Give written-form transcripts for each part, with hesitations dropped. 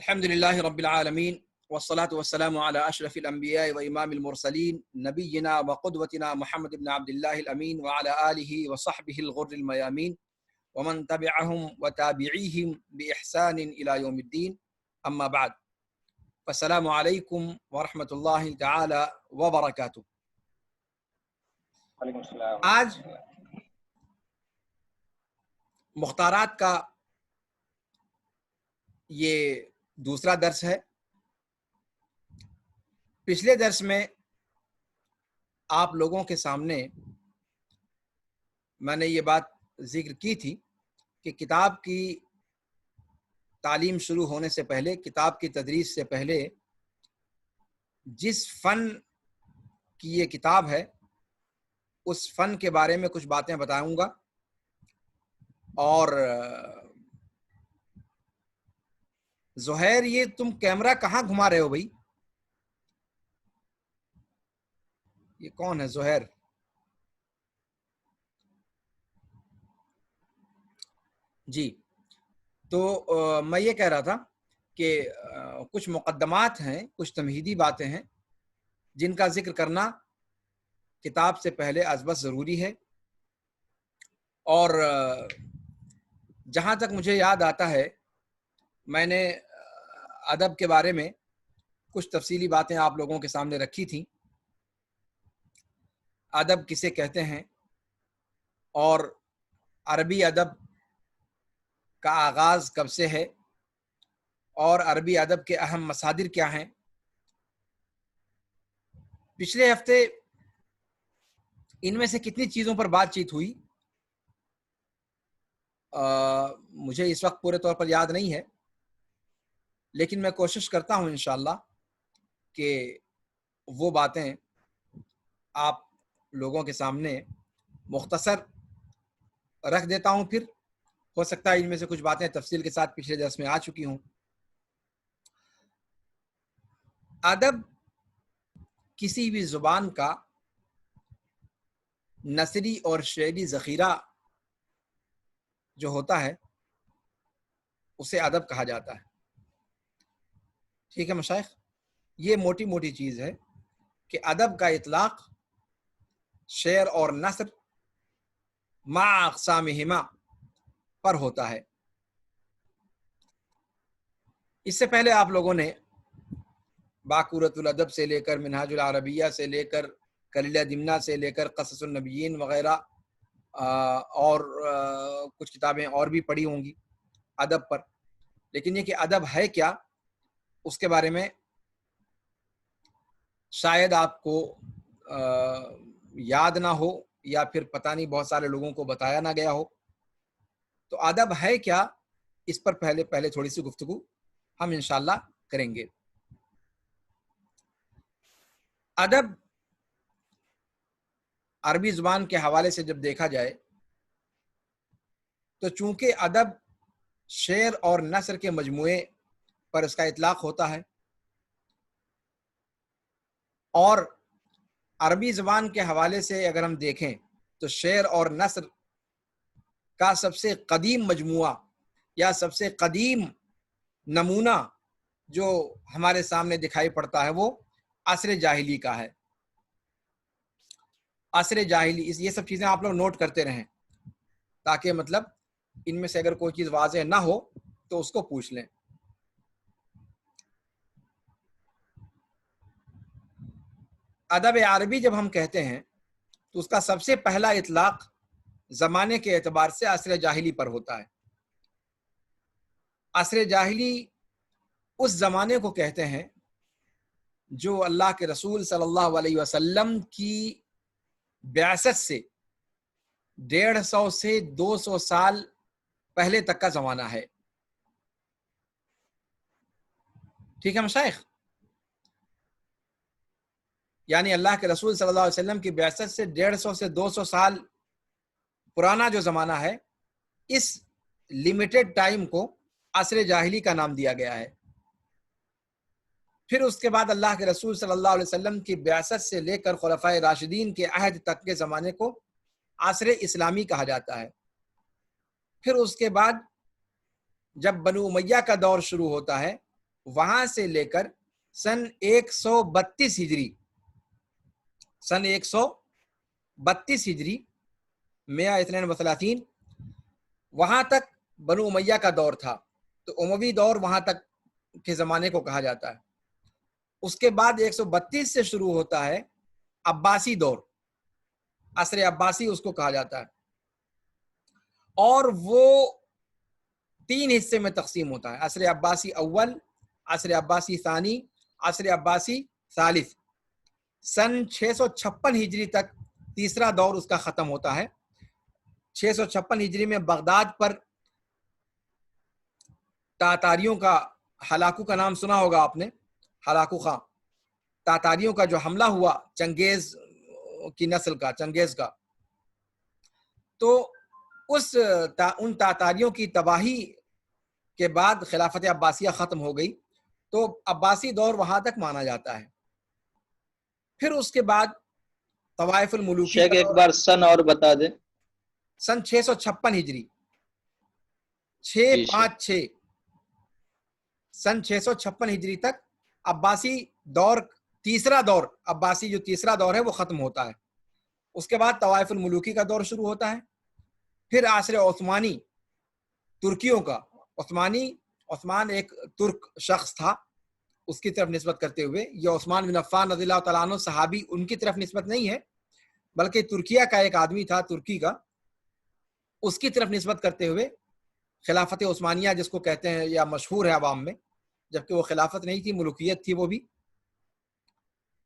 الحمد لله رب العالمين والصلاة والسلام على أشرف الأنبياء وإمام المرسلين نبينا وقدوتنا محمد بن عبد الله الأمين وعلى آله وصحبه الغر الميامين ومن تبعهم وتابعيهم بإحسان إلى يوم الدين أما بعد فالسلام عليكم ورحمة الله تعالى وبركاته. وعلیکم السلام. آج مختارات کا یہ دوسرا درس ہے. پچھلے درس میں آپ لوگوں کے سامنے میں نے یہ بات ذکر کی تھی کہ کتاب کی تعلیم شروع ہونے سے پہلے، کتاب کی تدریس سے پہلے جس فن کی یہ کتاب ہے اس فن کے بارے میں کچھ باتیں بتاؤں گا. اور زہیر، یہ تم کیمرہ کہاں گھما رہے ہو بھائی؟ یہ کون ہے زہیر؟ جی، تو میں یہ کہہ رہا تھا کہ کچھ مقدمات ہیں، کچھ تمہیدی باتیں ہیں جن کا ذکر کرنا کتاب سے پہلے از بس ضروری ہے. اور جہاں تک مجھے یاد آتا ہے میں نے ادب کے بارے میں کچھ تفصیلی باتیں آپ لوگوں کے سامنے رکھی تھیں. ادب کسے کہتے ہیں اور عربی ادب کا آغاز کب سے ہے اور عربی ادب کے اہم مصادر کیا ہیں. پچھلے ہفتے ان میں سے کتنی چیزوں پر بات چیت ہوئی مجھے اس وقت پورے طور پر یاد نہیں ہے، لیکن میں کوشش کرتا ہوں انشاءاللہ کہ وہ باتیں آپ لوگوں کے سامنے مختصر رکھ دیتا ہوں. پھر ہو سکتا ہے ان میں سے کچھ باتیں تفصیل کے ساتھ پچھلے درس میں آ چکی ہوں. ادب کسی بھی زبان کا نثری اور شعری ذخیرہ جو ہوتا ہے اسے ادب کہا جاتا ہے. ٹھیک ہے مشائخ، یہ موٹی موٹی چیز ہے کہ ادب کا اطلاق شعر اور نثر مع اقسامہما پر ہوتا ہے. اس سے پہلے آپ لوگوں نے باقورۃ الادب سے لے کر منہاج العربیہ سے لے کر کلیلہ دمنہ سے لے کر قصص النبیین وغیرہ اور کچھ کتابیں اور بھی پڑھی ہوں گی ادب پر. لیکن یہ کہ ادب ہے کیا اس کے بارے میں شاید آپ کو یاد نہ ہو یا پھر پتہ نہیں بہت سارے لوگوں کو بتایا نہ گیا ہو. تو ادب ہے کیا اس پر پہلے تھوڑی سی گفتگو ہم انشاءاللہ کریں گے. ادب عربی زبان کے حوالے سے جب دیکھا جائے تو چونکہ ادب شعر اور نثر کے مجموعے پر اس کا اطلاق ہوتا ہے اور عربی زبان کے حوالے سے اگر ہم دیکھیں تو شعر اور نثر کا سب سے قدیم مجموعہ یا سب سے قدیم نمونہ جو ہمارے سامنے دکھائی پڑتا ہے وہ عصر جاہلی کا ہے. عصر جاہلی، یہ سب چیزیں آپ لوگ نوٹ کرتے رہیں تاکہ مطلب ان میں سے اگر کوئی چیز واضح نہ ہو تو اس کو پوچھ لیں. ادب عربی جب ہم کہتے ہیں تو اس کا سب سے پہلا اطلاق زمانے کے اعتبار سے عصر جاہلی پر ہوتا ہے. عصر جاہلی اس زمانے کو کہتے ہیں جو اللہ کے رسول صلی اللہ علیہ وسلم کی بعثت سے 150 سے 200 سال پہلے تک کا زمانہ ہے. ٹھیک ہے مشائخ، یعنی اللہ کے رسول صلی اللہ علیہ وسلم کی بعثت سے 150 سے 200 سال پرانا جو زمانہ ہے، اس لیمیٹڈ ٹائم کو عصر جاہلی کا نام دیا گیا ہے. پھر اس کے بعد اللہ کے رسول صلی اللہ علیہ وسلم کی بعثت سے لے کر خلفائے راشدین کے عہد تک کے زمانے کو عصر اسلامی کہا جاتا ہے. پھر اس کے بعد جب بنو امیہ کا دور شروع ہوتا ہے وہاں سے لے کر سن 132 ہجری، سن 132 ہجری 132 وہاں تک بنو امیہ کا دور تھا. تو اموی دور وہاں تک کے زمانے کو کہا جاتا ہے. اس کے بعد 132 سے شروع ہوتا ہے عباسی دور، عصر عباسی اس کو کہا جاتا ہے، اور وہ 3 حصے میں تقسیم ہوتا ہے: عصر عباسی اول، عصر عباسی ثانی، عصر عباسی ثالث. سن 656 ہجری تک تیسرا دور اس کا ختم ہوتا ہے. 656 ہجری میں بغداد پر تاتاریوں کا، ہلاکو کا نام سنا ہوگا آپ نے، ہلاکو خان، تاتاریوں کا جو حملہ ہوا چنگیز کی نسل کا، چنگیز کا، تو ان تاتاریوں کی تباہی کے بعد خلافت عباسیہ ختم ہو گئی. تو عباسی دور وہاں تک مانا جاتا ہے. پھر اس کے بعد طوائف الملوکی شیخ کا ایک دور، بار سن اور بتا دیں. سن 656 ہجری، جی شیخ. 656، سن 656 ہجری تک عباسی دور، تیسرا دور عباسی جو تیسرا دور ہے وہ ختم ہوتا ہے. اس کے بعد طوائف الملوکی کا دور شروع ہوتا ہے. پھر عصر عثمانی، ترکیوں کا، عثمان ایک ترک شخص تھا، اس کی طرف نسبت کرتے ہوئے، یہ عثمان بن عفان رضی اللہ تعالیٰ عنہ صحابی، ان کی طرف نسبت نہیں ہے، بلکہ ترکیہ کا ایک آدمی تھا، ترکی کا، اس کی طرف نسبت کرتے ہوئے خلافت عثمانیہ جس کو کہتے ہیں یا مشہور ہے عوام میں، جبکہ وہ خلافت نہیں تھی، ملوکیت تھی وہ بھی.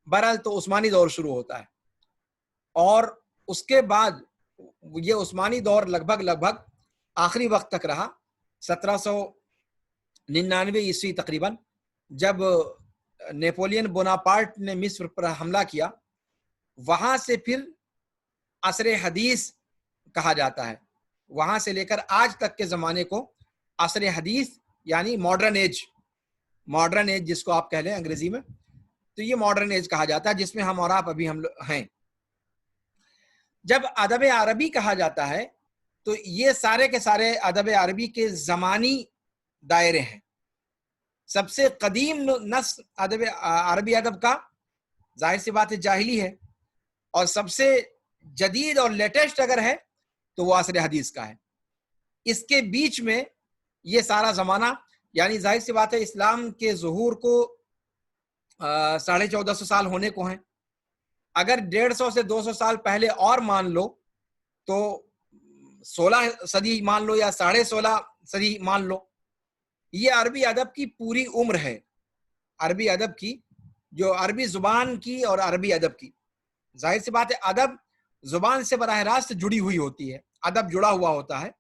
بہرحال تو عثمانی دور شروع ہوتا ہے، اور اس کے بعد یہ عثمانی دور لگ بھگ آخری وقت تک رہا. 1799 عیسوی تقریباً، جب نیپولین بوناپارٹ نے مصر پر حملہ کیا، وہاں سے پھر عصر حدیث کہا جاتا ہے. وہاں سے لے کر آج تک کے زمانے کو عصر حدیث یعنی ماڈرن ایج جس کو آپ کہہ لیں انگریزی میں، تو یہ ماڈرن ایج کہا جاتا ہے، جس میں ہم اور آپ ابھی ہم ہیں. جب ادب عربی کہا جاتا ہے تو یہ سارے کے سارے ادب عربی کے زمانی دائرے ہیں. سب سے قدیم نسل ادب عربی ادب کا ظاہر سی بات ہے جاہلی ہے، اور سب سے جدید اور لیٹسٹ اگر ہے تو وہ عصر حدیث کا ہے. اس کے بیچ میں یہ سارا زمانہ، یعنی ظاہر سی بات ہے اسلام کے ظہور کو 1450 سال ہونے کو ہیں. اگر 150 سے 200 سال پہلے اور مان لو تو 16 صدی مان لو یا 16.5 صدی مان لو، یہ عربی ادب کی پوری عمر ہے. عربی ادب کی، جو عربی زبان کی اور عربی ادب کی، ظاہر سی بات ہے ادب زبان سے براہ راست جڑی ہوئی ہوتی ہے، ادب جڑا ہوا ہوتا ہے.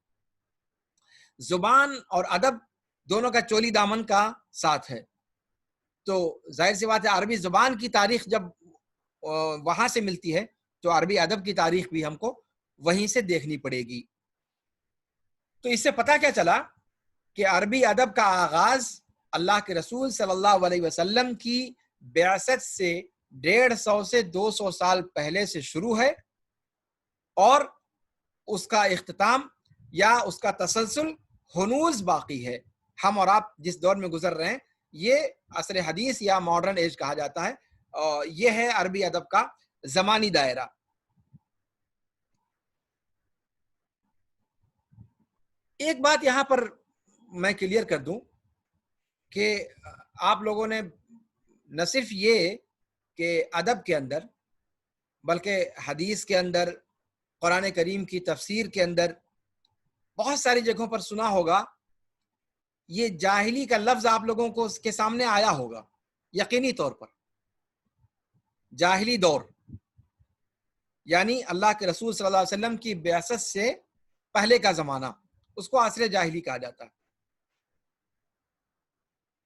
زبان اور ادب دونوں کا چولی دامن کا ساتھ ہے. تو ظاہر سی بات ہے عربی زبان کی تاریخ جب وہاں سے ملتی ہے تو عربی ادب کی تاریخ بھی ہم کو وہیں سے دیکھنی پڑے گی. تو اس سے پتہ کیا چلا کہ عربی ادب کا آغاز اللہ کے رسول صلی اللہ علیہ وسلم کی بعثت سے 150 سے 200 سال پہلے سے شروع ہے، اور اس کا اختتام یا اس کا تسلسل ہنوز باقی ہے. ہم اور آپ جس دور میں گزر رہے ہیں یہ عصر حدیث یا ماڈرن ایج کہا جاتا ہے، اور یہ ہے عربی ادب کا زمانی دائرہ. ایک بات یہاں پر میں کلیئر کر دوں کہ آپ لوگوں نے نہ صرف یہ کہ ادب کے اندر، بلکہ حدیث کے اندر، قرآن کریم کی تفسیر کے اندر بہت ساری جگہوں پر سنا ہوگا، یہ جاہلی کا لفظ آپ لوگوں کو اس کے سامنے آیا ہوگا یقینی طور پر. جاہلی دور یعنی اللہ کے رسول صلی اللہ علیہ وسلم کی بعثت سے پہلے کا زمانہ، اس کو عصر جاہلی کہا جاتا ہے.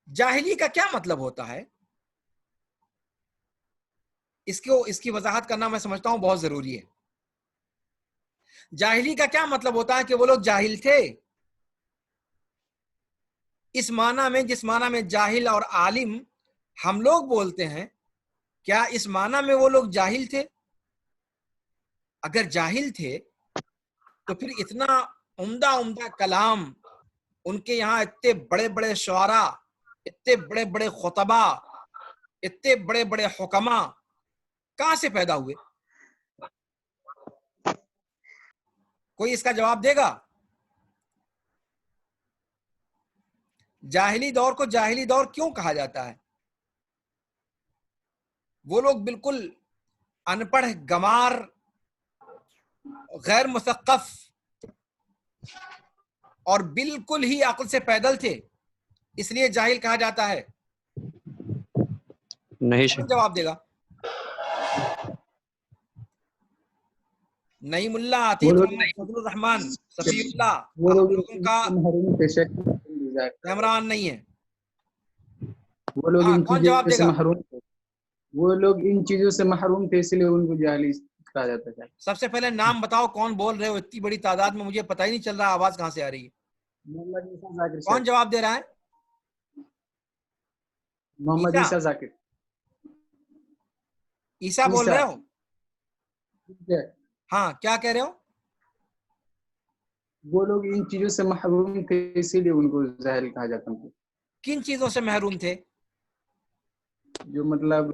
جاہلی کا کیا مطلب ہوتا ہے، اس کی وضاحت کرنا میں سمجھتا ہوں بہت ضروری ہے. جاہلی کا کیا مطلب ہوتا ہے کہ وہ لوگ جاہل تھے. اس معنی میں، جس معنی میں جاہل اور عالم ہم لوگ بولتے ہیں، کیا اس معنی میں وہ لوگ جاہل تھے؟ اگر جاہل تھے تو پھر اتنا عمدہ کلام، ان کے یہاں اتنے بڑے بڑے شعراء اتنے بڑے بڑے خطبہ، اتنے بڑے بڑے حکما کہاں سے پیدا ہوئے؟ کوئی اس کا جواب دے گا؟ جاہلی دور کو جاہلی دور کیوں کہا جاتا ہے؟ وہ لوگ بالکل ان پڑھ، گمار، غیر مثقف اور بالکل ہی عقل سے پیدل تھے، اس لیے جاہل کہا جاتا ہے؟ نہیں کون جواب دے گا؟ نعیم اللہ، عتیق محمد، فضل الرحمان، صفی اللہ، وہ آپ لوگ لوگوں کا محروم تھے شیخ، کیمران نہیں ہے۔ وہ لوگ ہاں، ان کون جواب چیزوں دے سے گا؟ محروم تھے، وہ لوگ ان چیزوں سے محروم تھے، اس لیے ان کو جاہلی کہا جاتا ہے۔ سب سے پہلے نام بتاؤ، کون بول رہے ہو؟ اتنی بڑی تعداد میں مجھے پتہ ہی نہیں چل رہا آواز کہاں سے آ رہی ہے۔ محمد عیسیٰ ذاکر کون صاحب، جواب دے رہا ہے؟ محمد عیسیٰ؟ عیسیٰ ذاکر، عیسیٰ بول رہے ہو؟ ٹھیک ہے، ہاں، کیا کہہ رہے ہو؟ وہ لوگ ان چیزوں سے محروم تھے، اسی لیے ان کو جاہل کہا جاتا ہے۔ کن چیزوں سے محروم تھے؟ جو مطلب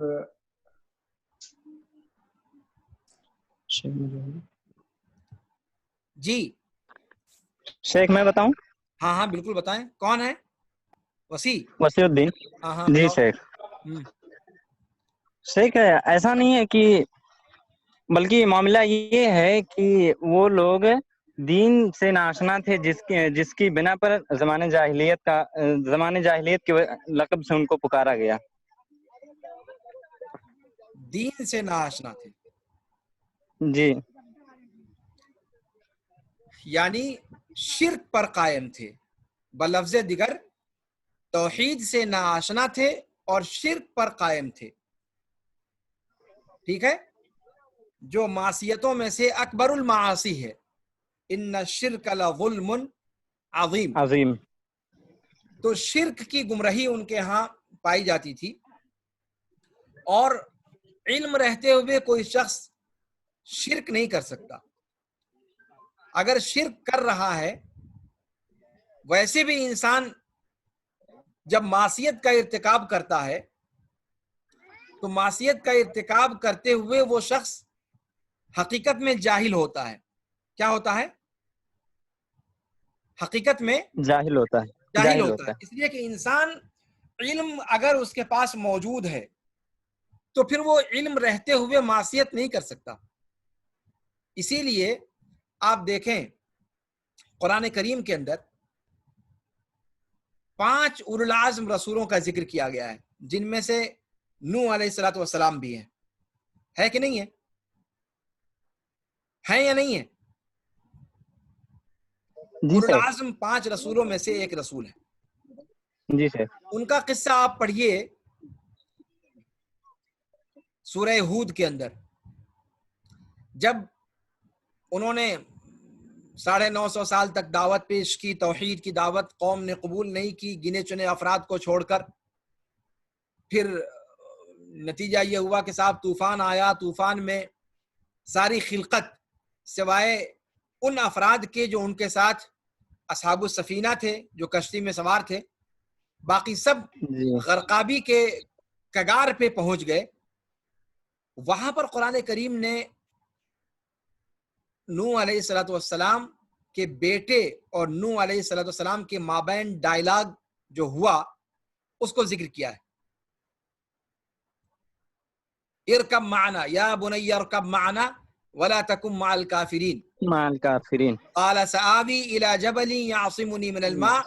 جی شیخ میں بتاؤں؟ ہاں ہاں بالکل بتائیں، کون ہے؟ وسیع؟ وسیع الدین۔ ہاں ہاں جی بتاؤ۔ شیخ، شیخ ایسا نہیں ہے کہ، بلکہ معاملہ یہ ہے کہ وہ لوگ دین سے ناشنا تھے، جس کی بنا پر زمانے جاہلیت کے لقب سے ان کو پکارا گیا۔ دین سے ناآشنا تھے، جی یعنی شرک پر قائم تھے، بلفظ دیگر توحید سے ناآشنا تھے اور شرک پر قائم تھے۔ ٹھیک ہے؟ جو معصیتوں میں سے اکبر المعاصی ہے، ان الشرک لظلم عظیم، عظیم۔ تو شرک کی گمراہی ان کے ہاں پائی جاتی تھی، اور علم رہتے ہوئے کوئی شخص شرک نہیں کر سکتا۔ اگر شرک کر رہا ہے، ویسے بھی انسان جب معصیت کا ارتکاب کرتا ہے تو معصیت کا ارتکاب کرتے ہوئے وہ شخص حقیقت میں جاہل ہوتا ہے۔ کیا ہوتا ہے؟ حقیقت میں جاہل ہوتا ہے، جاہل ہوتا ہے، اس لیے کہ انسان علم اگر اس کے پاس موجود ہے تو پھر وہ علم رہتے ہوئے معصیت نہیں کر سکتا۔ اسی لیے آپ دیکھیں قرآن کریم کے اندر 5 اولو العزم رسولوں کا ذکر کیا گیا ہے، جن میں سے نوح علیہ الصلوۃ والسلام بھی ہیں۔ ہے کہ نہیں ہے؟ ہیں یا نہیں ہے؟ جی اولو سر، العزم 5 رسولوں میں سے ایک رسول ہے۔ جی سر۔ ان کا قصہ آپ پڑھیے سورہ ہود کے اندر، جب انہوں نے 950 سال تک دعوت پیش کی، توحید کی دعوت قوم نے قبول نہیں کی، گنے چنے افراد کو چھوڑ کر، پھر نتیجہ یہ ہوا کہ صاحب طوفان آیا، طوفان میں ساری خلقت سوائے ان افراد کے جو ان کے ساتھ اصحاب السفینہ تھے، جو کشتی میں سوار تھے، باقی سب جی غرقابی کے کگار پہ پہنچ گئے۔ وہاں پر قرآن کریم نے نوح علیہ الصلوۃ والسلام کے بیٹے اور نوح علیہ الصلوۃ والسلام کے مابین ڈائلاگ جو ہوا اس کو ذکر کیا ہے۔ ارکب معنا یا بنی ارکب معنا ولا تکن مع الکافرین مع الکافرین۔ قال سآوی الى جبل يعصمني من الماء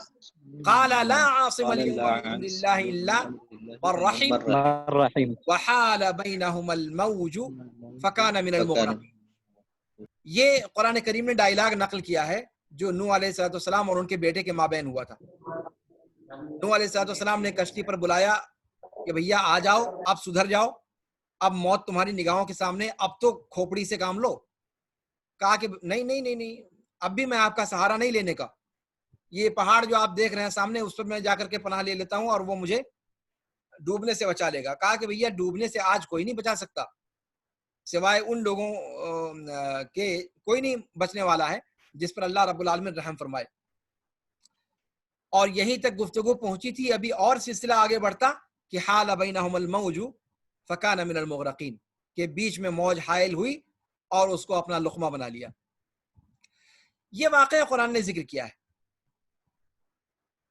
قال لا عاصم اليوم من امر الله الا من رحم الرحیم۔ وحال بينهما الموج فكان من المغرقين۔ یہ قرآن کریم نے ڈائلاگ نقل کیا ہے جو نوح علیہ الصلوۃ والسلام اور ان کے بیٹے کے مابین ہوا تھا۔ نوح علیہ الصلوۃ والسلام نے کشتی پر بلایا کہ بھیا آ جاؤ، اب سدھر جاؤ، اب موت تمہاری نگاہوں کے سامنے، اب تو کھوپڑی سے کام لو۔ کہا کہ نہیں نہیں نہیں نہیں، اب بھی میں آپ کا سہارا نہیں لینے کا، یہ پہاڑ جو آپ دیکھ رہے ہیں سامنے، اس پر میں جا کر کے پناہ لے لیتا ہوں اور وہ مجھے ڈوبنے سے بچا لے گا۔ کہا کہ بھیا ڈوبنے سے آج کوئی نہیں بچا سکتا سوائے ان لوگوں کے، کوئی نہیں بچنے والا ہے جس پر اللہ رب العالمین رحم فرمائے۔ اور یہیں تک گفتگو پہنچی تھی. ابھی اور سلسلہ آگے بڑھتا کہ حال بینہم الموج فکان من المغرقین، کہ بیچ میں موج حائل ہوئی اور اس کو اپنا لقمہ بنا لیا. یہ واقعہ قرآن نے ذکر کیا ہے.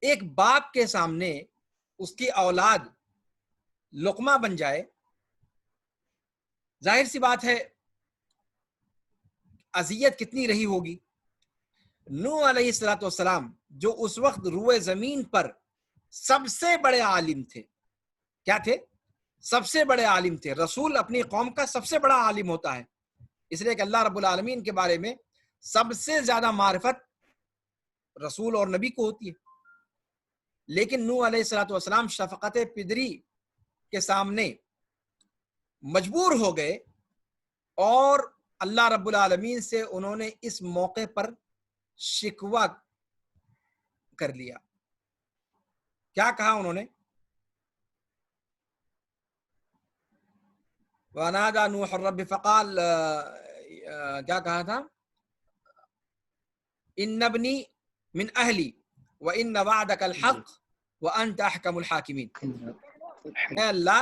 ایک باپ کے سامنے اس کی اولاد لقمہ بن جائے، ظاہر سی بات ہے اذیت کتنی رہی ہوگی. نوح علیہ الصلوۃ والسلام جو اس وقت روئے زمین پر سب سے بڑے عالم تھے. کیا تھے؟ سب سے بڑے عالم تھے. رسول اپنی قوم کا سب سے بڑا عالم ہوتا ہے، اس لیے کہ اللہ رب العالمین کے بارے میں سب سے زیادہ معرفت رسول اور نبی کو ہوتی ہے. لیکن نوح علیہ الصلوۃ والسلام شفقت پدری کے سامنے مجبور ہو گئے اور اللہ رب العالمین سے انہوں نے اس موقع پر شکوہ کر لیا. کیا کہا انہوں نے؟ وَنَادَى نُوحٌ رَبِّ فَقَالَ کیا کہا تھا؟ إِنَّ ابْنِي مِنْ أَهْلِي وَإِنَّ وَعْدَكَ الْحَقُّ وَأَنْتَ أَحْكَمُ الْحَاكِمِينَ. اے اللہ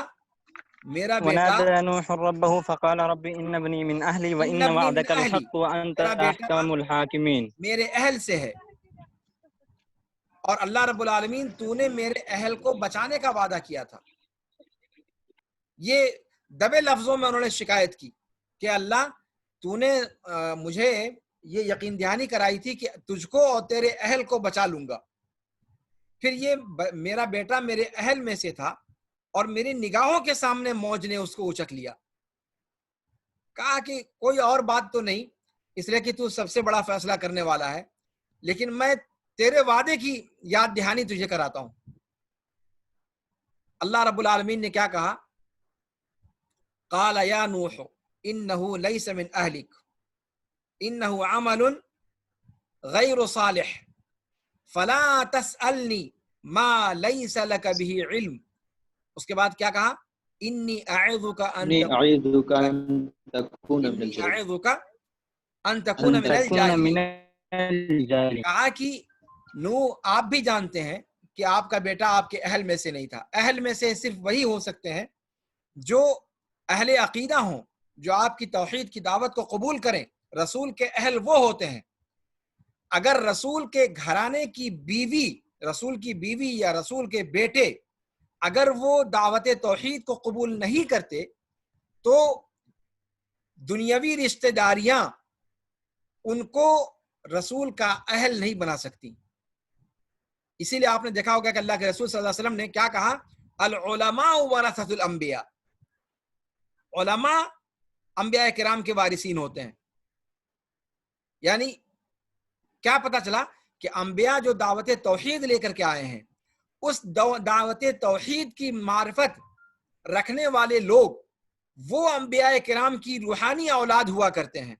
میرا بیٹا، ونادى نوح ربه فقال رب إن ابني من أهلي وإن ابنی من وعدك اہلی، الحق وأنت میرا بیٹا أحكم الحاكمين. میرے اہل سے ہے اور اللہ رب العالمین تو نے میرے اہل کو بچانے کا وعدہ کیا تھا. یہ دبے لفظوں میں انہوں نے شکایت کی کہ اللہ تو نے مجھے یہ یقین دہانی کرائی تھی کہ تجھ کو اور تیرے اہل کو بچا لوں گا. پھر یہ میرا بیٹا میرے اہل میں سے تھا اور میری نگاہوں کے سامنے موج نے اس کو اچک لیا. کہا کہ کوئی اور بات تو نہیں، اس لیے کہ تو سب سے بڑا فیصلہ کرنے والا ہے، لیکن میں تیرے وعدے کی یاد دہانی تجھے کراتا ہوں. اللہ رب العالمین نے کیا کہا؟ قال یا نوح انه ليس من اهلك انه عمل غیر صالح فلا تسألنی ما ليس لك به علم. اس کے بعد کیا کہا؟ انی اعظک ان تکون من الجاہلین. کہا کہ نو آپ بھی جانتے ہیں کہ آپ کا بیٹا آپ کے اہل میں سے نہیں تھا. اہل میں سے صرف وہی ہو سکتے ہیں جو اہل عقیدہ ہوں، جو آپ کی توحید کی دعوت کو قبول کریں. رسول کے اہل وہ ہوتے ہیں. اگر رسول کے گھرانے کی بیوی، رسول کی بیوی یا رسول کے بیٹے اگر وہ دعوت توحید کو قبول نہیں کرتے تو دنیاوی رشتہ داریاں ان کو رسول کا اہل نہیں بنا سکتی. اسی لیے آپ نے دیکھا ہوگا کہ اللہ کے رسول صلی اللہ علیہ وسلم نے کیا کہا؟ العلماء ورثۃ الانبیاء. علماء انبیاء کرام کے وارثین ہوتے ہیں. یعنی کیا پتہ چلا کہ انبیاء جو دعوت توحید لے کر کے آئے ہیں، اس دعوت توحید کی معرفت رکھنے والے لوگ وہ انبیاء کرام کی روحانی اولاد ہوا کرتے ہیں،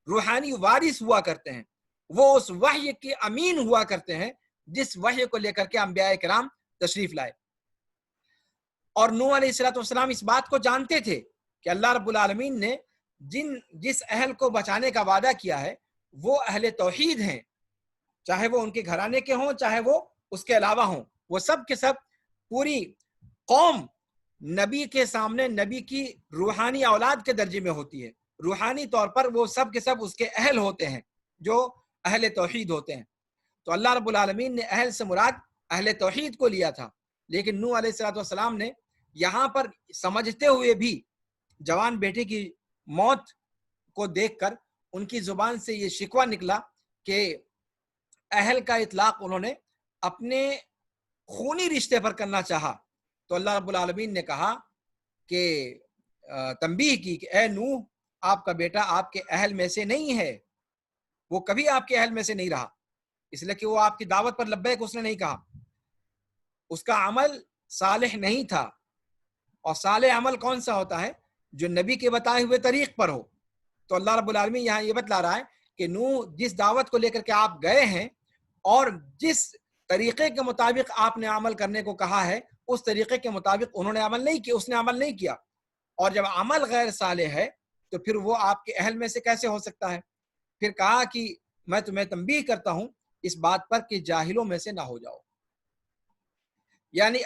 روحانی وارث ہوا کرتے ہیں. وہ اس وحی کے امین ہوا کرتے ہیں جس وحی کو لے کر کے انبیاء کرام تشریف لائے. اور نوح علیہ الصلوۃ والسلام اس بات کو جانتے تھے کہ اللہ رب العالمین نے جس اہل کو بچانے کا وعدہ کیا ہے وہ اہل توحید ہیں، چاہے وہ ان کے گھرانے کے ہوں چاہے وہ اس کے علاوہ ہوں. وہ سب کے سب پوری قوم نبی کے سامنے نبی کی روحانی اولاد کے درجے میں ہوتی ہے. روحانی طور پر وہ سب کے سب اس کے اہل ہوتے ہیں جو اہل توحید ہوتے ہیں. تو اللہ رب العالمین نے اہل سے مراد اہل توحید کو لیا تھا. لیکن نوح علیہ الصلوۃ والسلام نے یہاں پر سمجھتے ہوئے بھی جوان بیٹے کی موت کو دیکھ کر ان کی زبان سے یہ شکوہ نکلا کہ اہل کا اطلاق انہوں نے اپنے خونی رشتے پر کرنا چاہا. تو اللہ رب العالمین نے کہا کہ تنبیہ کی کہ اے نوح آپ کا بیٹا آپ کے اہل میں سے نہیں ہے، وہ کبھی آپ کے اہل میں سے نہیں رہا، اس لیے کہ وہ آپ کی دعوت پر لبیک اس نے نہیں کہا. اس کا عمل صالح نہیں تھا. اور صالح عمل کون سا ہوتا ہے؟ جو نبی کے بتائے ہوئے طریق پر ہو. تو اللہ رب العالمین یہاں یہ بتلا رہا ہے کہ نوح جس دعوت کو لے کر کے آپ گئے ہیں اور جس طریقے کے مطابق آپ نے عمل کرنے کو کہا ہے اس طریقے کے مطابق انہوں نے عمل نہیں کیا، اس نے عمل نہیں کیا. اور جب عمل غیر صالح ہے تو پھر وہ آپ کے اہل میں سے کیسے ہو سکتا ہے؟ پھر کہا کہ میں تمہیں تنبیہ کرتا ہوں اس بات پر کہ جاہلوں میں سے نہ ہو جاؤ. یعنی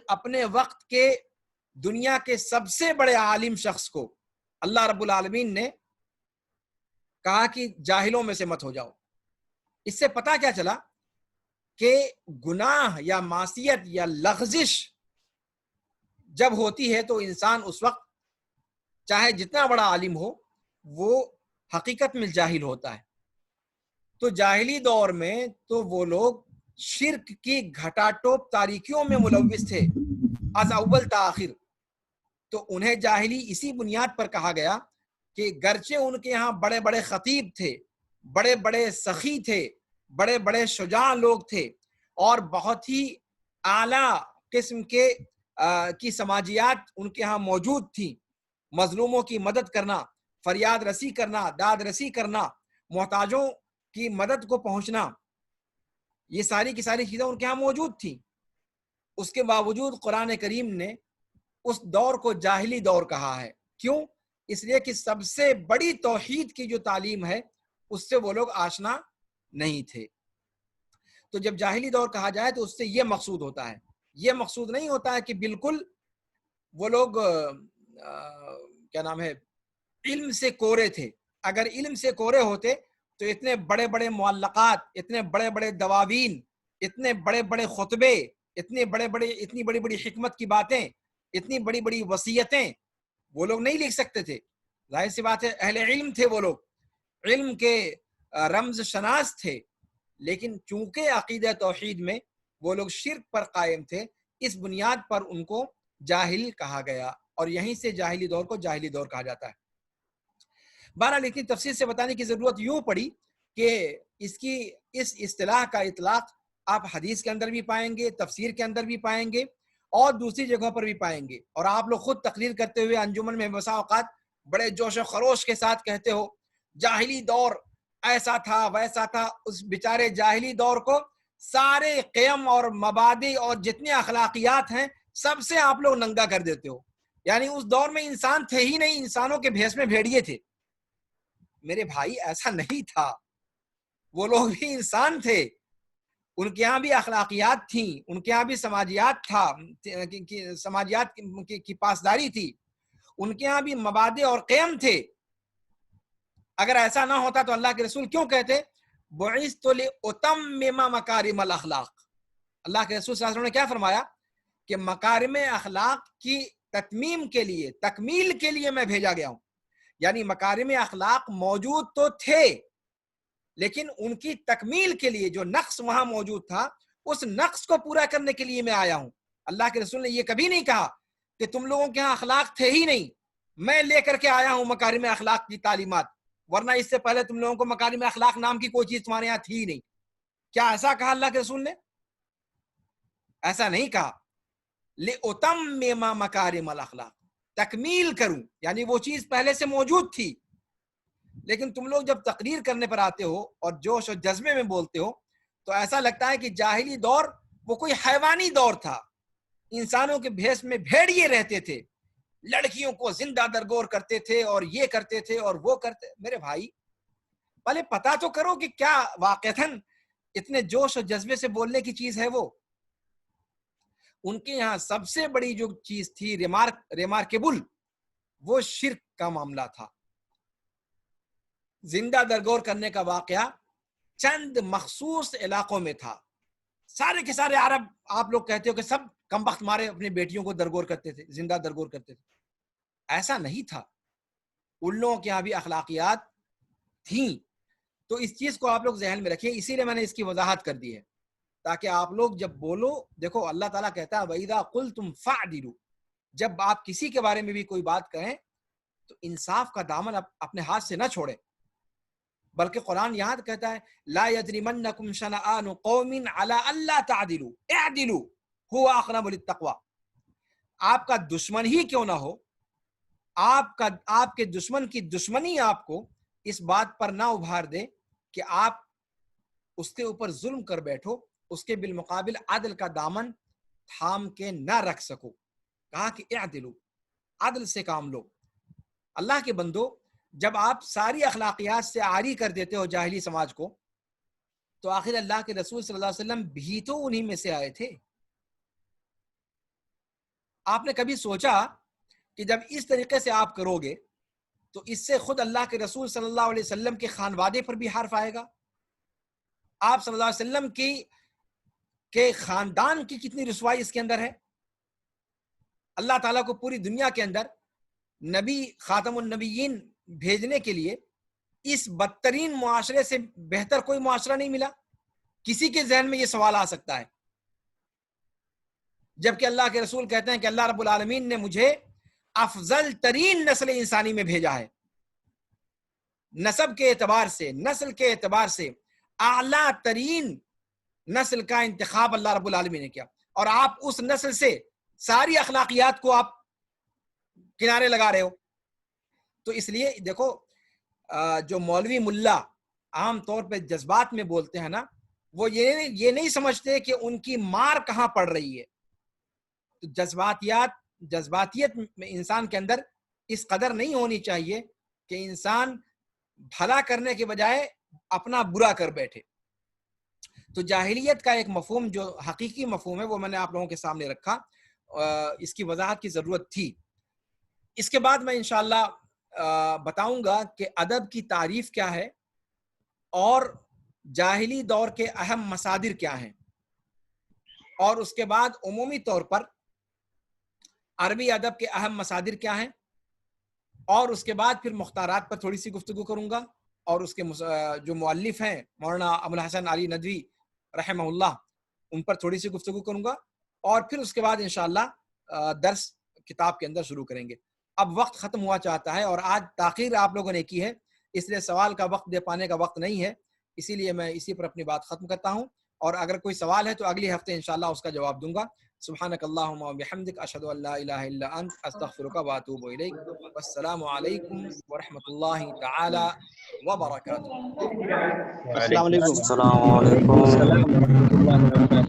اپنے وقت کے دنیا کے سب سے بڑے عالم شخص کو اللہ رب العالمین نے کہا کہ جاہلوں میں سے مت ہو جاؤ۔ اس سے پتہ کیا چلا کہ گناہ یا معصیت یا لغزش جب ہوتی ہے تو انسان اس وقت چاہے جتنا بڑا عالم ہو وہ حقیقت میں جاہل ہوتا ہے۔ تو جاہلی دور میں تو وہ لوگ شرک کی گھٹا ٹوپ تاریکیوں میں ملوث تھے از اول تا آخر، تو انہیں جاہلی اسی بنیاد پر کہا گیا کہ گرچہ ان کے ہاں بڑے بڑے خطیب تھے، بڑے بڑے سخی تھے، بڑے بڑے شجاع لوگ تھے، اور بہت ہی اعلیٰ قسم کی سماجیات ان کے ہاں موجود تھیں، مظلوموں کی مدد کرنا، فریاد رسی کرنا، داد رسی کرنا، محتاجوں کی مدد کو پہنچنا، یہ ساری کی ساری چیزیں ان کے ہاں موجود تھیں۔ اس کے باوجود قرآن کریم نے اس دور کو جاہلی دور کہا ہے۔ کیوں؟ اس لیے کہ سب سے بڑی توحید کی جو تعلیم ہے اس سے وہ لوگ آشنا نہیں تھے۔ تو جب جاہلی دور کہا جائے تو اس سے یہ مقصود ہوتا ہے، یہ مقصود نہیں ہوتا ہے کہ بالکل وہ لوگ کیا نام ہے علم سے کورے تھے۔ اگر علم سے کورے ہوتے تو اتنے بڑے بڑے معلقات، اتنے بڑے بڑے دواوین، اتنے بڑے بڑے خطبے، اتنی بڑی بڑی حکمت کی باتیں، اتنی بڑی بڑی وصیتیں وہ لوگ نہیں لکھ سکتے تھے۔ ظاہر سی بات ہے اہل علم تھے، وہ لوگ علم کے رمز شناس تھے، لیکن چونکہ عقیدہ توحید میں وہ لوگ شرک پر قائم تھے، اس بنیاد پر ان کو جاہل کہا گیا، اور یہیں سے جاہلی دور کو جاہلی دور کہا جاتا ہے۔ بہرحال اتنی تفصیل سے بتانے کی ضرورت یوں پڑی کہ اس اصطلاح کا اطلاق آپ حدیث کے اندر بھی پائیں گے، تفسیر کے اندر بھی پائیں گے، اور دوسری جگہوں پر بھی پائیں گے۔ اور آپ لوگ خود تقریر کرتے ہوئے انجمن میں بسا اوقات بڑے جوش و خروش کے ساتھ کہتے ہو جاہلی دور ایسا تھا ویسا تھا۔ اس بیچارے جاہلی دور کو سارے قیم اور مبادئ اور جتنے اخلاقیات ہیں سب سے آپ لوگ ننگا کر دیتے ہو۔ یعنی اس دور میں انسان تھے ہی نہیں، انسانوں کے بھیس میں بھیڑیے تھے۔ میرے بھائی ایسا نہیں تھا، وہ لوگ بھی انسان تھے، ان کے یہاں بھی اخلاقیات تھیں، ان کے یہاں بھی سماجیات تھا، سماجیات کی پاسداری تھی، ان کے یہاں بھی مبادئ اور قیم تھے۔ اگر ایسا نہ ہوتا تو اللہ کے رسول کیوں کہتے بعثت لأتمم مکارم الاخلاق؟ اللہ کے رسول صلی اللہ علیہ وسلم نے کیا فرمایا کہ مکارم اخلاق کی تتمیم کے لیے، تکمیل کے لیے میں بھیجا گیا ہوں۔ یعنی مکارم اخلاق موجود تو تھے، لیکن ان کی تکمیل کے لیے جو نقص وہاں موجود تھا اس نقص کو پورا کرنے کے لیے میں آیا ہوں۔ اللہ کے رسول نے یہ کبھی نہیں کہا کہ تم لوگوں کے ہاں اخلاق تھے ہی نہیں، میں لے کر کے آیا ہوں مکارم اخلاق کی تعلیمات، ورنہ اس سے پہلے تم لوگوں کو مکارم اخلاق نام کی کوئی چیز تمہارے یہاں تھی ہی نہیں۔ کیا ایسا کہا اللہ کے رسول نے؟ ایسا نہیں کہا۔ لِأُتَمِّمَ مَكَارِمَ الْأَخْلَاقِ، تکمیل کروں، یعنی وہ چیز پہلے سے موجود تھی، لیکن تم لوگ جب تقریر کرنے پر آتے ہو اور جوش و جذبے میں بولتے ہو تو ایسا لگتا ہے کہ جاہلی دور وہ کوئی حیوانی دور تھا، انسانوں کے بھیس میں بھیڑیے رہتے تھے، لڑکیوں کو زندہ درگور کرتے تھے اور یہ کرتے تھے اور وہ کرتے۔ میرے بھائی پہلے پتا تو کرو کہ کیا واقعتاً اتنے جوش و جذبے سے بولنے کی چیز ہے وہ۔ ان کے یہاں سب سے بڑی جو چیز تھی ریمارکیبل، وہ شرک کا معاملہ تھا۔ زندہ درگور کرنے کا واقعہ چند مخصوص علاقوں میں تھا، سارے کے سارے عرب آپ لوگ کہتے ہو کہ سب کمبخت مارے اپنی بیٹیوں کو درگور کرتے تھے، زندہ درگور کرتے تھے۔ ایسا نہیں تھا، ان لوگوں کے یہاں بھی اخلاقیات تھیں۔ تو اس چیز کو آپ لوگ ذہن میں رکھیے، اسی لیے میں نے اس کی وضاحت کر دی ہے تاکہ آپ لوگ جب بولو، دیکھو اللہ تعالیٰ کہتا ہے وَإِذَا قُلْتُمْ فَعْدِلُوا، جب آپ کسی کے بارے میں بھی کوئی بات کہیں تو انصاف کا دامن اپنے ہاتھ سے نہ چھوڑیں، بلکہ قرآن یہاں کہتا ہے لا یجرمنکم شنآن قوم علی الا تعدلوا اعدلوا هو اقرب للتقوی۔ آپ کا دشمن ہی کیوں نہ ہو، آپ کے دشمن کی دشمنی آپ کو اس بات پر نہ ابھار دے کہ آپ اس کے اوپر ظلم کر بیٹھو، اس کے بالمقابل عدل کا دامن تھام کے نہ رکھ سکو۔ کہا کہ اعدلوا، عدل سے کام لو۔ اللہ کے بندو، جب آپ ساری اخلاقیات سے عاری کر دیتے ہو جاہلی سماج کو، تو آخر اللہ کے رسول صلی اللہ علیہ وسلم بھی تو انہی میں سے آئے تھے۔ آپ نے کبھی سوچا کہ جب اس طریقے سے آپ کرو گے تو اس سے خود اللہ کے رسول صلی اللہ علیہ وسلم کے خانوادے پر بھی حرف آئے گا؟ آپ صلی اللہ علیہ وسلم کے خاندان کی کتنی رسوائی اس کے اندر ہے. اللہ تعالیٰ کو پوری دنیا کے اندر نبی خاتم النبیین بھیجنے کے لیے اس بدترین معاشرے سے بہتر کوئی معاشرہ نہیں ملا. کسی کے ذہن میں یہ سوال آ سکتا ہے، جبکہ اللہ کے رسول کہتے ہیں کہ اللہ رب العالمین نے مجھے افضل ترین نسل انسانی میں بھیجا ہے. نسب کے اعتبار سے، نسل کے اعتبار سے اعلیٰ ترین نسل کا انتخاب اللہ رب العالمین نے کیا، اور آپ اس نسل سے ساری اخلاقیات کو آپ کنارے لگا رہے ہو. تو اس لیے دیکھو، جو مولوی ملا عام طور پہ جذبات میں بولتے ہیں نا، وہ یہ نہیں سمجھتے کہ ان کی مار کہاں پڑ رہی ہے. تو جذباتیت میں انسان کے اندر اس قدر نہیں ہونی چاہیے کہ انسان بھلا کرنے کے بجائے اپنا برا کر بیٹھے. تو جاہلیت کا ایک مفہوم جو حقیقی مفہوم ہے وہ میں نے آپ لوگوں کے سامنے رکھا، اس کی وضاحت کی ضرورت تھی. اس کے بعد میں انشاءاللہ بتاؤں گا کہ ادب کی تعریف کیا ہے اور جاہلی دور کے اہم مصادر کیا ہیں، اور اس کے بعد عمومی طور پر عربی ادب کے اہم مصادر کیا ہیں، اور اس کے بعد پھر مختارات پر تھوڑی سی گفتگو کروں گا، اور اس کے جو مؤلف ہیں مولانا ابوالحسن علی ندوی رحمہ اللہ، ان پر تھوڑی سی گفتگو کروں گا، اور پھر اس کے بعد انشاءاللہ درس کتاب کے اندر شروع کریں گے. اب وقت ختم ہوا چاہتا ہے، اور آج تاخیر آپ لوگوں نے کی ہے، اس لیے سوال کا وقت دے پانے کا وقت نہیں ہے، اسی لیے میں اسی پر اپنی بات ختم کرتا ہوں. اور اگر کوئی سوال ہے تو اگلی ہفتے انشاءاللہ اس کا جواب دوں گا. سبحانک اللہم و بحمدک، اشہد ان لا الہ الا انت، استغفرک و اتوب الیک. والسلام علیکم ورحمۃ اللہ تعالی وبرکاتہ. السلام علیکم. السلام علیکم. السلام ورحمۃ اللہ وبرکاتہ.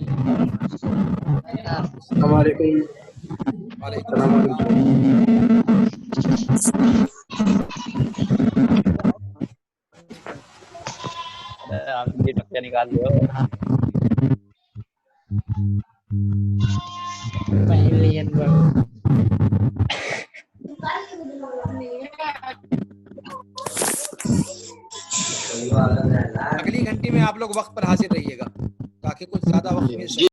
السلام علیکم. وعلیکم السلام. آپ یہ ٹکیا نکال دو. اگلی گھنٹی میں آپ لوگ وقت پر حاضر رہیے گا تاکہ کچھ زیادہ وقت مل سکے.